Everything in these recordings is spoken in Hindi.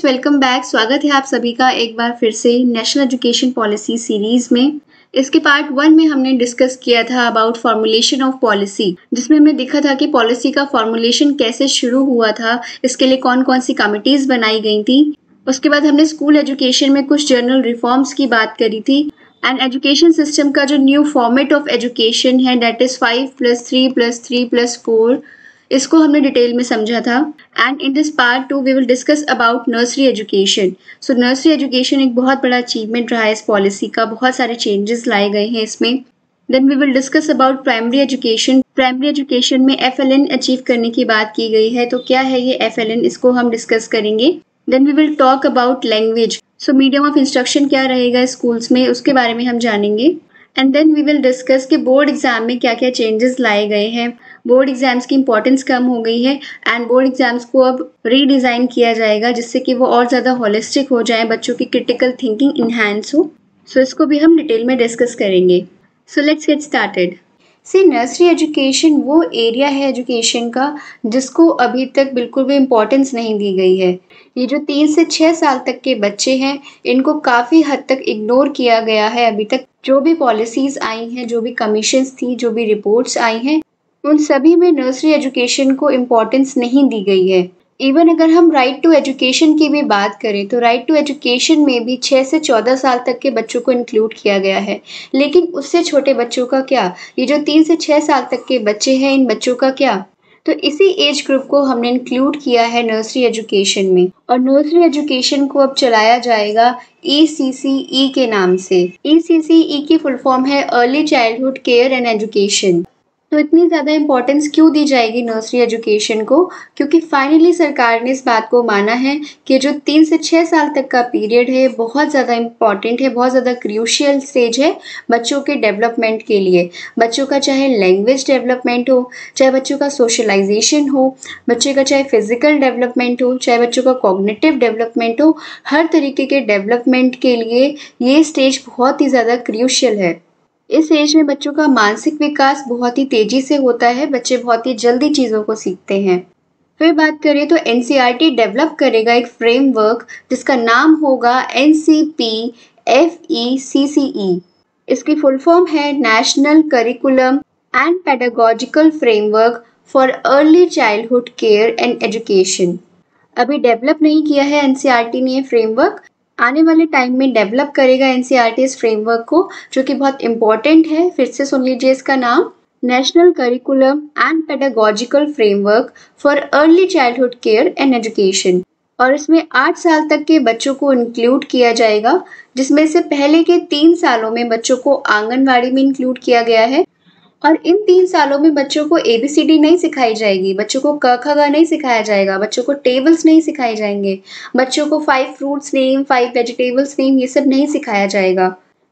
Welcome back. स्वागत है आप सभी का एक बार फिर से नेशनल एजुकेशन पॉलिसी सीरीज में। इसके पार्ट 1 में हमने डिस्कस किया था अबाउट फॉर्मुलेशन ऑफ पॉलिसी, जिसमें हमने देखा था कि पॉलिसी का फॉर्मुलेशन कैसे शुरू हुआ था, इसके लिए कौन कौन सी कमिटीज बनाई गई थी। उसके बाद हमने स्कूल एजुकेशन में कुछ जनरल रिफॉर्म्स की बात करी थी एंड एजुकेशन सिस्टम का जो न्यू फॉर्मेट ऑफ एजुकेशन है दैट इज 5+3+3+4, इसको हमने डिटेल में समझा था। And in this part 2 we will discuss about nursery education. So nursery education एक बहुत बड़ा अचीवमेंट रहा है इस पॉलिसी का, बहुत सारे चेंजेस लाए गए हैं इसमें। Then we will discuss about primary education. Primary education में FLN अचीव करने की बात की गई है, तो क्या है ये FLN, इसको हम डिस्कस करेंगे। Then we will talk about language, so medium of instruction क्या रहेगा स्कूल्स में, उसके बारे में हम जानेंगे। And then we will discuss कि बोर्ड एग्जाम में क्या क्या चेंजेस लाए गए हैं। बोर्ड एग्जाम्स की इंपॉर्टेंस कम हो गई है एंड बोर्ड एग्जाम्स को अब रीडिज़ाइन किया जाएगा जिससे कि वो और ज़्यादा होलिस्टिक हो जाए, बच्चों की क्रिटिकल थिंकिंग इन्हांस हो। सो इसको भी हम डिटेल में डिस्कस करेंगे। So let's get started. See nursery education वो एरिया है एजुकेशन का जिसको अभी तक बिल्कुल भी इम्पोर्टेंस नहीं दी गई है। ये जो 3 से 6 साल तक के बच्चे हैं, इनको काफ़ी हद तक इग्नोर किया गया है अभी तक। जो भी पॉलिसीज़ आई हैं, जो भी कमीशंस थी, जो भी रिपोर्ट्स आई हैं, उन सभी में नर्सरी एजुकेशन को इम्पोर्टेंस नहीं दी गई है। इवन अगर हम राइट टू एजुकेशन की भी बात करें तो राइट टू एजुकेशन में भी 6 से 14 साल तक के बच्चों को इंक्लूड किया गया है। लेकिन उससे छोटे बच्चों का क्या, ये जो 3 से 6 साल तक के बच्चे हैं, इन बच्चों का क्या? तो इसी एज ग्रुप को हमने इंक्लूड किया है नर्सरी एजुकेशन में। और नर्सरी एजुकेशन को अब चलाया जाएगा ECCE के नाम से। ECCE की फुल फॉर्म है early childhood care and education. तो इतनी ज़्यादा इम्पोर्टेंस क्यों दी जाएगी नर्सरी एजुकेशन को? क्योंकि फाइनली सरकार ने इस बात को माना है कि जो 3 से 6 साल तक का पीरियड है बहुत ज़्यादा इम्पॉर्टेंट है, बहुत ज़्यादा क्रूशियल स्टेज है बच्चों के डेवलपमेंट के लिए। बच्चों का चाहे लैंग्वेज डेवलपमेंट हो, चाहे बच्चों का सोशलाइजेशन हो, बच्चे का चाहे फिजिकल डेवलपमेंट हो, चाहे बच्चों का कॉग्निटिव डेवलपमेंट हो, हर तरीके के डेवलपमेंट के लिए ये स्टेज बहुत ही ज़्यादा क्रूशियल है। इस एज में बच्चों का मानसिक विकास बहुत ही तेजी से होता है, बच्चे बहुत ही जल्दी चीज़ों को सीखते हैं। फिर बात करें तो NCERT डेवलप करेगा एक फ्रेमवर्क जिसका नाम होगा NCPFECCE। इसकी फुल फॉर्म है national curriculum and pedagogical framework for early childhood care and education. अभी डेवलप नहीं किया है NCERT ने ये फ्रेमवर्क, आने वाले टाइम में डेवलप करेगा NCERT इस फ्रेमवर्क को, जो कि बहुत इम्पोर्टेंट है। फिर से सुन लीजिए इसका नाम, national curriculum and pedagogical framework for early childhood care and education. और इसमें 8 साल तक के बच्चों को इंक्लूड किया जाएगा, जिसमें से पहले के 3 सालों में बच्चों को आंगनवाड़ी में इंक्लूड किया गया है। और इन 3 सालों में बच्चों को ABCD नहीं सिखाई जाएगी, बच्चों को क ख ग नहीं सिखाया जाएगा, बच्चों को टेबल्स नहीं सिखाए जाएंगे, बच्चों को 5 फ्रूट्स नेम, 5 वेजिटेबल्स नेम, ये सब नहीं सिखाया जाएगा।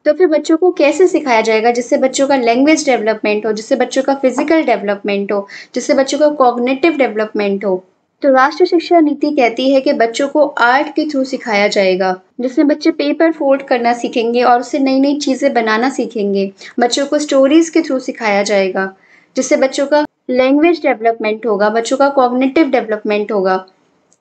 तो फिर बच्चों को कैसे सिखाया जाएगा? जिससे बच्चों का लैंग्वेज डेवलपमेंट हो, जिससे बच्चों का फिजिकल डेवलपमेंट हो, जिससे बच्चों का कॉग्निटिव डेवलपमेंट हो। तो राष्ट्रीय शिक्षा नीति कहती है कि बच्चों को आर्ट के थ्रू सिखाया जाएगा, जिसमें बच्चे पेपर फोल्ड करना सीखेंगे और उससे नई नई चीज़ें बनाना सीखेंगे। बच्चों को स्टोरीज के थ्रू सिखाया जाएगा, जिससे बच्चों का लैंग्वेज डेवलपमेंट होगा, बच्चों का कॉग्निटिव डेवलपमेंट होगा।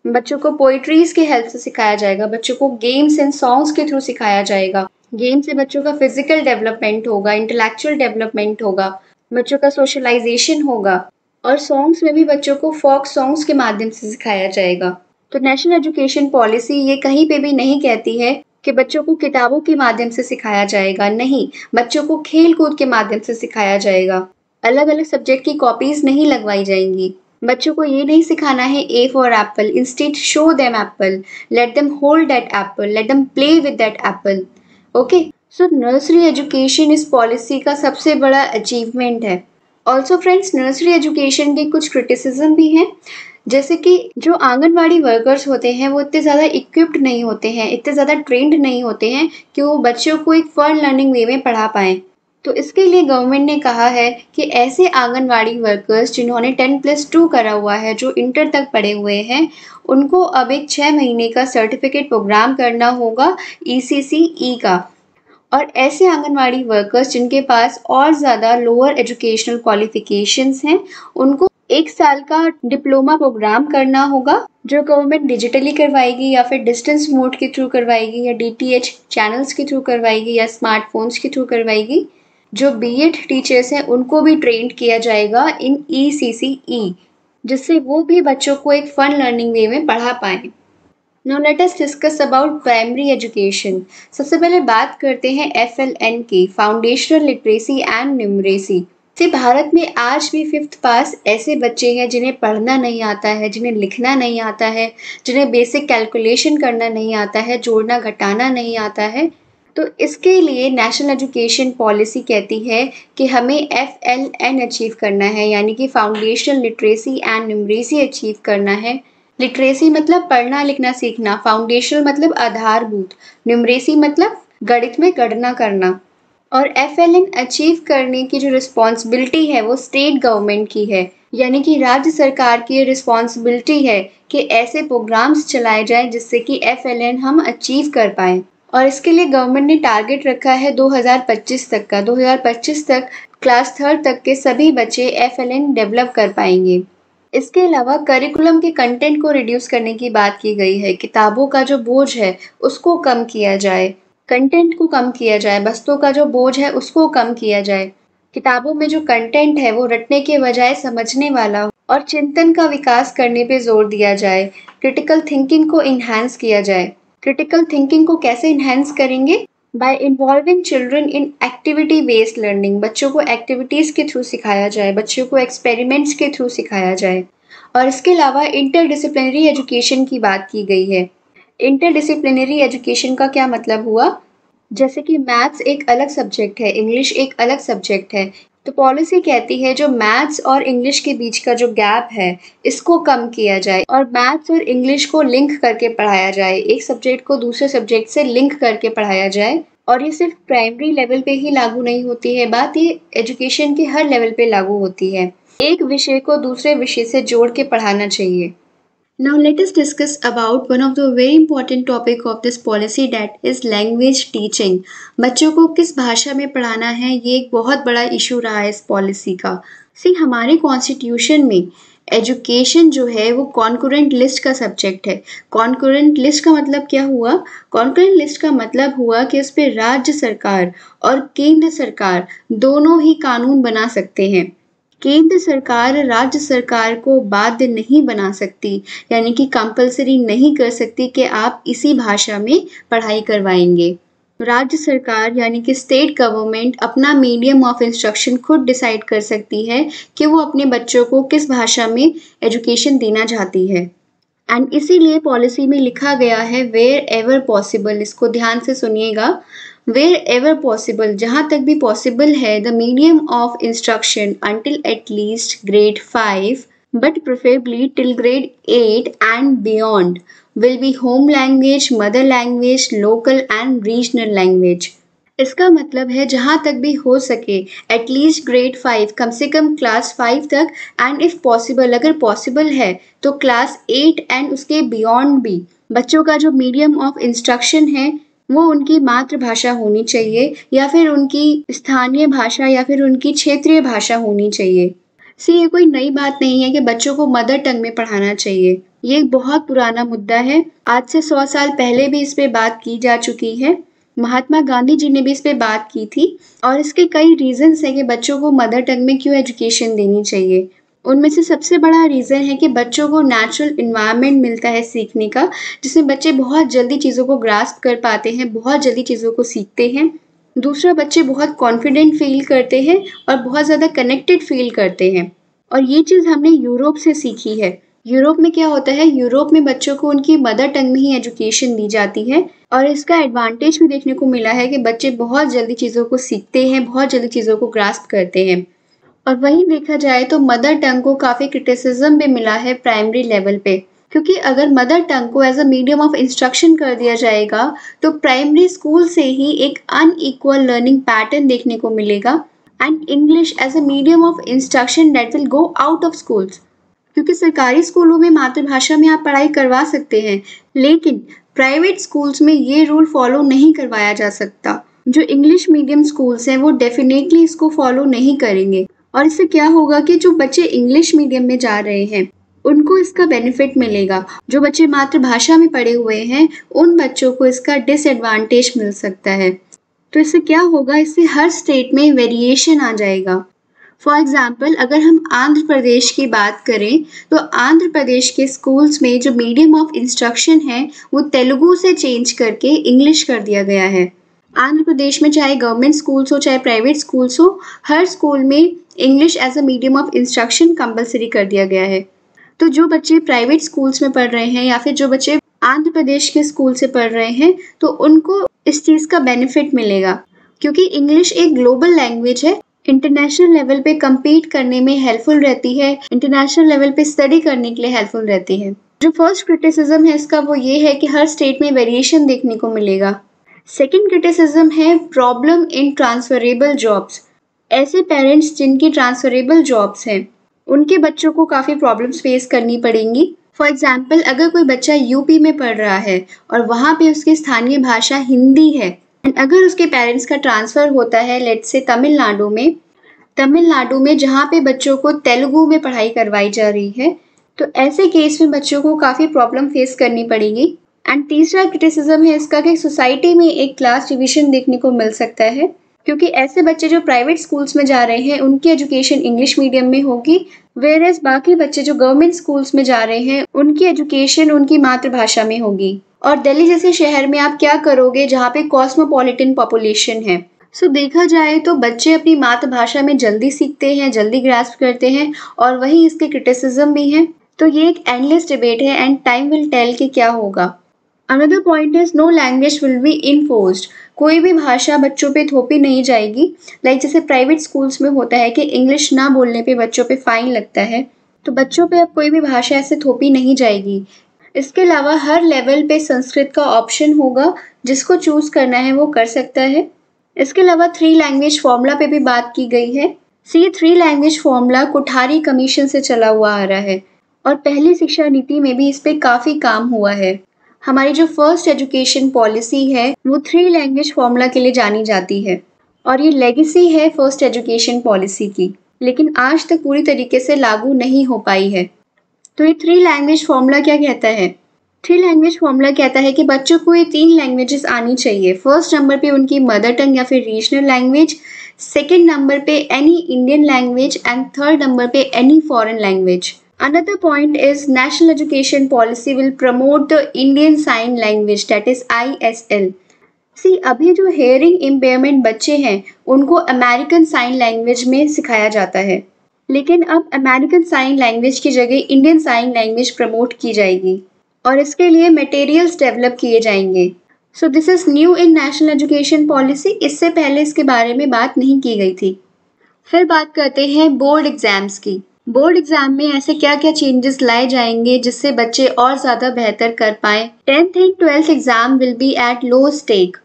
बच्चों को पोइट्रीज के हेल्प से सिखाया जाएगा, बच्चों को गेम्स एंड सॉन्ग्स के थ्रू सिखाया जाएगा। गेम से बच्चों का फिजिकल डेवलपमेंट होगा, इंटेलेक्चुअल डेवलपमेंट होगा, बच्चों का सोशलाइजेशन होगा। और सॉन्ग्स में भी बच्चों को फोक सॉन्ग्स के माध्यम से सिखाया जाएगा। तो नेशनल एजुकेशन पॉलिसी ये कहीं पे भी नहीं कहती है कि बच्चों को किताबों के माध्यम से सिखाया जाएगा, नहीं, बच्चों को खेल कूद के माध्यम से सिखाया जाएगा। अलग अलग सब्जेक्ट की कॉपीज नहीं लगवाई जाएंगी। बच्चों को ये नहीं सिखाना है A for apple, instead show them apple, let them hold that apple, let them play with that apple. Okay, so nursery education इस पॉलिसी का सबसे बड़ा अचीवमेंट है। ऑल्सो फ्रेंड्स, नर्सरी एजुकेशन के कुछ क्रिटिसिज्म भी हैं, जैसे कि जो आंगनवाड़ी वर्कर्स होते हैं वो इतने ज़्यादा इक्विप्ड नहीं होते हैं, इतने ज़्यादा ट्रेंड नहीं होते हैं कि वो बच्चों को एक फन लर्निंग वे में पढ़ा पाएँ। तो इसके लिए गवर्नमेंट ने कहा है कि ऐसे आंगनवाड़ी वर्कर्स जिन्होंने 10+2 करा हुआ है, जो इंटर तक पढ़े हुए हैं, उनको अब एक 6 महीने का सर्टिफिकेट प्रोग्राम करना होगा ECCE का। और ऐसे आंगनवाड़ी वर्कर्स जिनके पास और ज़्यादा लोअर एजुकेशनल क्वालिफिकेशंस हैं, उनको 1 साल का डिप्लोमा प्रोग्राम करना होगा जो गवर्नमेंट डिजिटली करवाएगी या फिर डिस्टेंस मोड के थ्रू करवाएगी या डीटीएच चैनल्स के थ्रू करवाएगी या स्मार्टफोन्स के थ्रू करवाएगी। जो बीएड टीचर्स हैं उनको भी ट्रेंड किया जाएगा इन ईसीसीई, जिससे वो भी बच्चों को एक फन लर्निंग वे में पढ़ा पाएं। Now let us discuss about primary education. सबसे पहले बात करते हैं FLN की, फाउंडेशनल लिटरेसी एंड न्यूमरेसी। से भारत में आज भी 5th पास ऐसे बच्चे हैं जिन्हें पढ़ना नहीं आता है, जिन्हें लिखना नहीं आता है, जिन्हें बेसिक कैलकुलेशन करना नहीं आता है, जोड़ना घटाना नहीं आता है। तो इसके लिए नेशनल एजुकेशन पॉलिसी कहती है कि हमें FLN अचीव करना है, यानी कि foundational literacy and numeracy achieve करना है। लिटरेसी मतलब पढ़ना लिखना सीखना, फाउंडेशनल मतलब आधारभूत, न्यूमरेसी मतलब गणित में गणना करना। और FLN अचीव करने की जो रिस्पॉन्सिबिलिटी है वो स्टेट गवर्नमेंट की है, यानी कि राज्य सरकार की रिस्पॉन्सिबिलिटी है कि ऐसे प्रोग्राम्स चलाए जाएं जिससे कि FLN हम अचीव कर पाएं। और इसके लिए गवर्नमेंट ने टारगेट रखा है 2025 तक का। 2025 तक क्लास 3rd तक के सभी बच्चे FLN डेवलप कर पाएंगे। इसके अलावा करिकुलम के कंटेंट को रिड्यूस करने की बात की गई है। किताबों का जो बोझ है उसको कम किया जाए, कंटेंट को कम किया जाए, बस्तों का जो बोझ है उसको कम किया जाए। किताबों में जो कंटेंट है वो रटने के बजाय समझने वाला हो और चिंतन का विकास करने पे जोर दिया जाए। क्रिटिकल थिंकिंग को इन्हांस किया जाए। क्रिटिकल थिंकिंग को कैसे इन्हांस करेंगे? Bye involving children in activity based learning. बच्चों को एक्टिविटीज के थ्रू सिखाया जाए, बच्चों को एक्सपेरिमेंट्स के थ्रू सिखाया जाए। और इसके अलावा इंटरडिसिप्लिनरी एजुकेशन की बात की गई है। इंटरडिसिप्लिनरी एजुकेशन का क्या मतलब हुआ? जैसे कि मैथ्स एक अलग सब्जेक्ट है, इंग्लिश एक अलग सब्जेक्ट है, तो पॉलिसी कहती है जो मैथ्स और इंग्लिश के बीच का जो गैप है इसको कम किया जाए और मैथ्स और इंग्लिश को लिंक करके पढ़ाया जाए, एक सब्जेक्ट को दूसरे सब्जेक्ट से लिंक करके पढ़ाया जाए। और ये सिर्फ प्राइमरी लेवल पे ही लागू नहीं होती है बात, ये एजुकेशन के हर लेवल पे लागू होती है। एक विषय को दूसरे विषय से जोड़ के पढ़ाना चाहिए। Now let us discuss about one of the very important topic of this policy, that is language teaching. बच्चों को किस भाषा में पढ़ाना है ये एक बहुत बड़ा इशू रहा है इस पॉलिसी का। हमारे कॉन्स्टिट्यूशन में एजुकेशन जो है वो कॉन्करेंट लिस्ट का सब्जेक्ट है। कॉन्करेंट लिस्ट का मतलब क्या हुआ? कॉन्करेंट लिस्ट का मतलब हुआ कि उस पर राज्य सरकार और केंद्र सरकार दोनों ही कानून बना सकते हैं। केंद्र सरकार राज्य सरकार को बाध्य नहीं बना सकती, यानी कि कंपलसरी नहीं कर सकती कि आप इसी भाषा में पढ़ाई करवाएंगे। राज्य सरकार यानी कि स्टेट गवर्नमेंट अपना मीडियम ऑफ इंस्ट्रक्शन खुद डिसाइड कर सकती है कि वो अपने बच्चों को किस भाषा में एजुकेशन देना चाहती है। एंड इसीलिए पॉलिसी में लिखा गया है वेयर एवर पॉसिबल, इसको ध्यान से सुनिएगा, वेयर एवर पॉसिबल, जहाँ तक भी पॉसिबल है, the medium of instruction until at least grade 5 but preferably till grade 8 and beyond will be home language, mother language, local and regional language. इसका मतलब है जहाँ तक भी हो सके एटलीस्ट grade 5, कम से कम क्लास 5 तक, एंड इफ पॉसिबल, अगर पॉसिबल है तो क्लास 8 एंड उसके बियॉन्ड भी बच्चों का जो मीडियम ऑफ इंस्ट्रक्शन है वो उनकी मातृभाषा होनी चाहिए या फिर उनकी स्थानीय भाषा या फिर उनकी क्षेत्रीय भाषा होनी चाहिए। ये कोई नई बात नहीं है कि बच्चों को मदर टंग में पढ़ाना चाहिए। ये एक बहुत पुराना मुद्दा है, आज से 100 साल पहले भी इस पे बात की जा चुकी है। महात्मा गांधी जी ने भी इस पे बात की थी और इसके कई रीजंस है कि बच्चों को मदर टंग में क्यों एजुकेशन देनी चाहिए। उनमें से सबसे बड़ा रीज़न है कि बच्चों को नेचुरल इन्वायरमेंट मिलता है सीखने का, जिसमें बच्चे बहुत जल्दी चीज़ों को ग्रास्प कर पाते हैं, बहुत जल्दी चीज़ों को सीखते हैं। दूसरा, बच्चे बहुत कॉन्फिडेंट फील करते हैं और बहुत ज़्यादा कनेक्टेड फील करते हैं। और ये चीज़ हमने यूरोप से सीखी है। यूरोप में क्या होता है, यूरोप में बच्चों को उनकी मदर टंग में ही एजुकेशन दी जाती है और इसका एडवांटेज भी देखने को मिला है कि बच्चे बहुत जल्दी चीज़ों को सीखते हैं, बहुत जल्दी चीज़ों को ग्रास्प करते हैं। और वहीं देखा जाए तो मदर टंग को काफ़ी क्रिटिसिज्म भी मिला है प्राइमरी लेवल पे, क्योंकि अगर मदर टंग को as a medium of instruction कर दिया जाएगा तो प्राइमरी स्कूल से ही एक अनइक्वल लर्निंग पैटर्न देखने को मिलेगा and English as a medium of instruction that will go out of schools. क्योंकि सरकारी स्कूलों में मातृभाषा में आप पढ़ाई करवा सकते हैं, लेकिन प्राइवेट स्कूल्स में ये रूल फॉलो नहीं करवाया जा सकता। जो इंग्लिश मीडियम स्कूल्स हैं वो डेफिनेटली इसको फॉलो नहीं करेंगे और इससे क्या होगा कि जो बच्चे इंग्लिश मीडियम में जा रहे हैं उनको इसका बेनिफिट मिलेगा। जो बच्चे मातृभाषा में पढ़े हुए हैं उन बच्चों को इसका डिसएडवांटेज मिल सकता है। तो इससे क्या होगा, इससे हर स्टेट में वेरिएशन आ जाएगा। फॉर एग्जाम्पल अगर हम आंध्र प्रदेश की बात करें तो आंध्र प्रदेश के स्कूल्स में जो मीडियम ऑफ इंस्ट्रक्शन है वो तेलुगु से चेंज करके इंग्लिश कर दिया गया है। आंध्र प्रदेश में चाहे गवर्नमेंट स्कूल्स हो चाहे प्राइवेट स्कूल्स हो, हर स्कूल में English as a medium of instruction compulsory कर दिया गया है। तो जो बच्चे प्राइवेट स्कूल्स में पढ़ रहे हैं या फिर जो बच्चे आंध्र प्रदेश के स्कूल से पढ़ रहे हैं तो उनको इस चीज़ का बेनिफिट मिलेगा, क्योंकि इंग्लिश एक ग्लोबल लैंग्वेज है, इंटरनेशनल लेवल पे compete करने में हेल्पफुल रहती है, इंटरनेशनल लेवल पे स्टडी करने के लिए हेल्पफुल रहती है। जो फर्स्ट क्रिटिसिज्म है इसका वो ये है कि हर स्टेट में वेरिएशन देखने को मिलेगा। सेकेंड क्रिटिसिज्म है प्रॉब्लम इन ट्रांसफरेबल जॉब्स। ऐसे पेरेंट्स जिनकी ट्रांसफरेबल जॉब्स हैं उनके बच्चों को काफ़ी प्रॉब्लम्स फेस करनी पड़ेंगी। फॉर एग्जाम्पल अगर कोई बच्चा यूपी में पढ़ रहा है और वहाँ पे उसकी स्थानीय भाषा हिंदी है एंड अगर उसके पेरेंट्स का ट्रांसफ़र होता है लेट्स से तमिलनाडु में जहाँ पे बच्चों को तेलुगु में पढ़ाई करवाई जा रही है, तो ऐसे केस में बच्चों को काफ़ी प्रॉब्लम फेस करनी पड़ेगी। एंड तीसरा क्रिटिसिज्म है इसका कि सोसाइटी में एक क्लास डिवीजन देखने को मिल सकता है, क्योंकि ऐसे बच्चे जो प्राइवेट स्कूल्स में जा रहे हैं उनकी एजुकेशन इंग्लिश मीडियम में होगी, वेयरएज बाकी बच्चे जो गवर्नमेंट स्कूल्स में जा रहे हैं उनकी एजुकेशन उनकी मातृभाषा में होगी। और दिल्ली जैसे शहर में आप क्या करोगे जहाँ पे कॉस्मोपॉलिटन पॉपुलेशन है। सो देखा जाए तो बच्चे अपनी मातृभाषा में जल्दी सीखते हैं, जल्दी ग्रास्प करते हैं और वही इसके क्रिटिसिज्म भी हैं। तो ये एक एंडलेस डिबेट है एंड टाइम विल टेल कि क्या होगा। Another point is no language will be enforced. कोई भी भाषा बच्चों पे थोपी नहीं जाएगी। लाइक जैसे प्राइवेट स्कूल्स में होता है कि इंग्लिश ना बोलने पे बच्चों पे फाइन लगता है, तो बच्चों पे अब कोई भी भाषा ऐसे थोपी नहीं जाएगी। इसके अलावा हर लेवल पे संस्कृत का ऑप्शन होगा, जिसको चूज करना है वो कर सकता है। इसके अलावा 3 लैंग्वेज फॉर्मूला पे भी बात की गई है। ये 3 लैंग्वेज फॉर्मूला कोठारी कमीशन से चला हुआ आ रहा है और पहली शिक्षा नीति में भी इस पे काफ़ी काम हुआ है। हमारी जो फर्स्ट एजुकेशन पॉलिसी है वो 3 लैंग्वेज फॉर्मूला के लिए जानी जाती है और ये लेगेसी है फर्स्ट एजुकेशन पॉलिसी की, लेकिन आज तक पूरी तरीके से लागू नहीं हो पाई है। तो ये 3 लैंग्वेज फॉर्मूला क्या कहता है? 3 लैंग्वेज फॉर्मूला कहता है कि बच्चों को ये 3 लैंग्वेजेस आनी चाहिए। फर्स्ट नंबर पे उनकी मदर टंग या फिर रीजनल लैंग्वेज, सेकेंड नंबर पे any Indian language and third number पे any foreign language. Another point is National Education Policy will promote the Indian Sign Language, that is ISL. See, अभी जो हेयरिंग इम्पेयरमेंट बच्चे हैं उनको अमेरिकन साइन लैंग्वेज में सिखाया जाता है, लेकिन अब अमेरिकन साइन लैंग्वेज की जगह इंडियन साइन लैंग्वेज प्रमोट की जाएगी और इसके लिए मटेरियल्स डेवलप किए जाएंगे। So this is new in national education policy. इससे पहले इसके बारे में बात नहीं की गई थी। फिर बात करते हैं बोर्ड एग्जाम्स की। बोर्ड एग्जाम में ऐसे क्या क्या चेंजेस लाए जाएंगे जिससे बच्चे और ज़्यादा बेहतर कर पाएँ। 10th and 12th exam will be at low stake.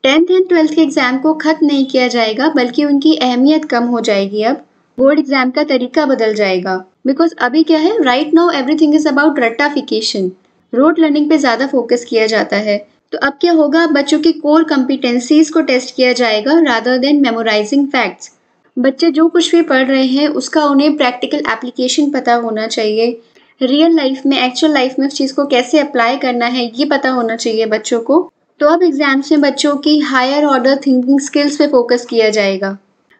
10th and 12th के एग्जाम को खत्म नहीं किया जाएगा, बल्कि उनकी अहमियत कम हो जाएगी। अब बोर्ड एग्जाम का तरीका बदल जाएगा, बिकॉज अभी क्या है, right now everything is about रट्टाफिकेशन। रोड लर्निंग पे ज़्यादा फोकस किया जाता है। तो अब क्या होगा, बच्चों की कोर कॉम्पिटेंसीज को टेस्ट किया जाएगा रादर देन मेमोराइजिंग फैक्ट्स। बच्चे जो कुछ भी पढ़ रहे हैं उसका उन्हें प्रैक्टिकल एप्लीकेशन पता होना चाहिए। रियल लाइफ में, एक्चुअल लाइफ में उस चीज़ को कैसे अप्लाई करना है ये पता होना चाहिए बच्चों को। तो अब एग्जाम्स में बच्चों की हायर ऑर्डर थिंकिंग स्किल्स पे फोकस किया जाएगा।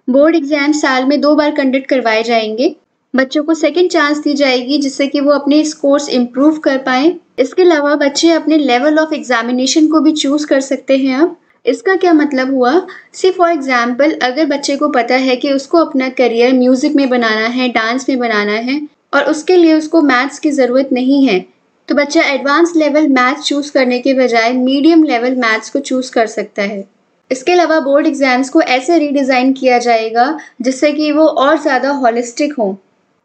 बोर्ड एग्जाम साल में 2 बार कंडक्ट करवाए जाएंगे। बच्चों को सेकेंड चांस दी जाएगी जिससे कि वो अपने स्कोर्स इम्प्रूव कर पाएँ। इसके अलावा बच्चे अपने लेवल ऑफ एग्जामिनेशन को भी चूज़ कर सकते हैं। अब इसका क्या मतलब हुआ, सी फॉर एग्जाम्पल अगर बच्चे को पता है कि उसको अपना करियर म्यूज़िक में बनाना है, डांस में बनाना है और उसके लिए उसको मैथ्स की ज़रूरत नहीं है, तो बच्चा एडवांस लेवल मैथ्स चूज़ करने के बजाय मीडियम लेवल मैथ्स को चूज़ कर सकता है। इसके अलावा बोर्ड एग्जाम्स को ऐसे रीडिज़ाइन किया जाएगा जिससे कि वो और ज़्यादा हॉलिस्टिक हों।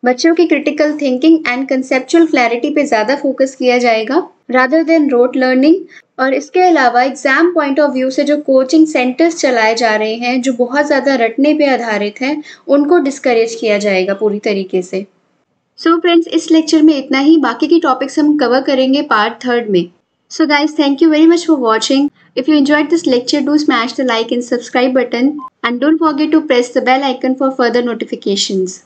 बच्चों की critical thinking and conceptual clarity पे ज़्यादा फोकस किया जाएगा रादर देन रोट लर्निंग। और इसके अलावा एग्जाम पॉइंट ऑफ व्यू से जो कोचिंग सेंटर्स चलाए जा रहे हैं जो बहुत ज़्यादा रटने पे आधारित हैं, उनको डिस्करेज किया जाएगा पूरी तरीके से। सो फ्रेंड्स, इस लेक्चर में इतना ही। बाकी की टॉपिक्स हम कवर करेंगे पार्ट 3 में। So guys, thank you very much for watching. If you enjoyed this lecture, do smash the like and subscribe button and don't forget to press the bell icon for further notifications.